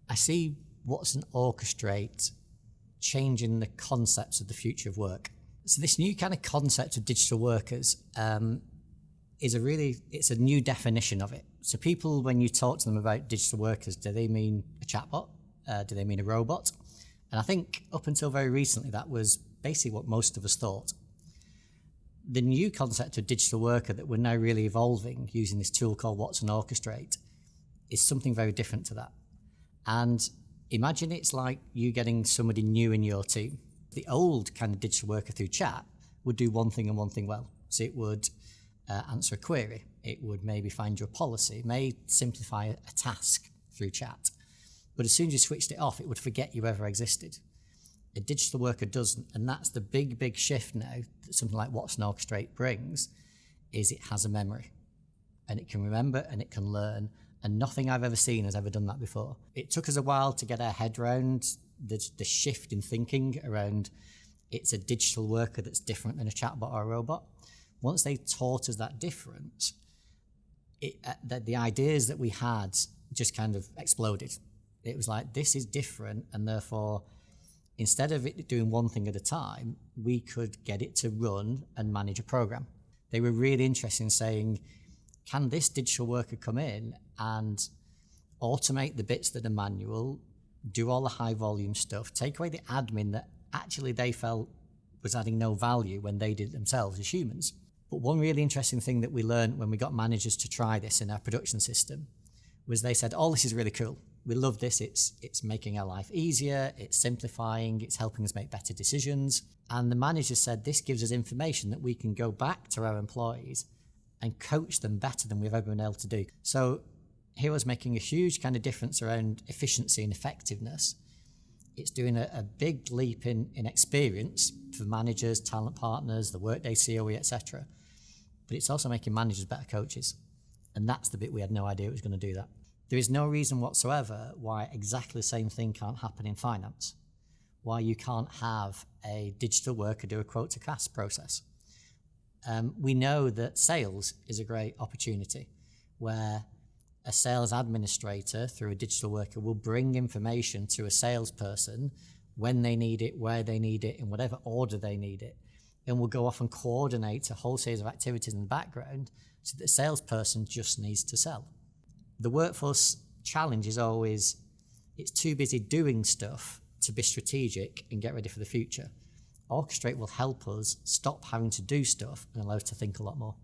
I see Watson Orchestrate changing the concepts of the future of work. So this new kind of concept of digital workers it's a new definition of it. So people, when you talk to them about digital workers, do they mean a chatbot? Do they mean a robot? And I think up until very recently, that was basically what most of us thought. The new concept of digital worker that we're now really evolving using this tool called Watson Orchestrate is something very different to that. And imagine it's like you getting somebody new in your team. The old kind of digital worker through chat would do one thing and one thing well. So it would answer a query. It would maybe find your policy. It may simplify a task through chat. But as soon as you switched it off, it would forget you ever existed. A digital worker doesn't, and that's the big shift now that something like Watson Orchestrate brings, is it has a memory. And it can remember and it can learn, and nothing I've ever seen has ever done that before. It took us a while to get our head around the shift in thinking around it's a digital worker that's different than a chatbot or a robot. Once they taught us that difference, the ideas that we had just kind of exploded. It was like, this is different, and therefore, instead of it doing one thing at a time, we could get it to run and manage a program. They were really interested in saying, can this digital worker come in and automate the bits that are manual, do all the high volume stuff, take away the admin that actually they felt was adding no value when they did it themselves as humans. But one really interesting thing that we learned when we got managers to try this in our production system was they said, oh, this is really cool. We love this. It's making our life easier. It's simplifying. It's helping us make better decisions. And the manager said, this gives us information that we can go back to our employees and coach them better than we've ever been able to do. So here was making a huge kind of difference around efficiency and effectiveness. It's doing a big leap in experience for managers, talent partners, the Workday COE, etc. But it's also making managers better coaches. And that's the bit we had no idea it was going to do that. There is no reason whatsoever why exactly the same thing can't happen in finance, why you can't have a digital worker do a quote to cash process. We know that sales is a great opportunity where a sales administrator through a digital worker will bring information to a salesperson when they need it, where they need it, in whatever order they need it, and will go off and coordinate a whole series of activities in the background so that the salesperson just needs to sell. The workforce challenge is always, it's too busy doing stuff to be strategic and get ready for the future. Orchestrate will help us stop having to do stuff and allow us to think a lot more.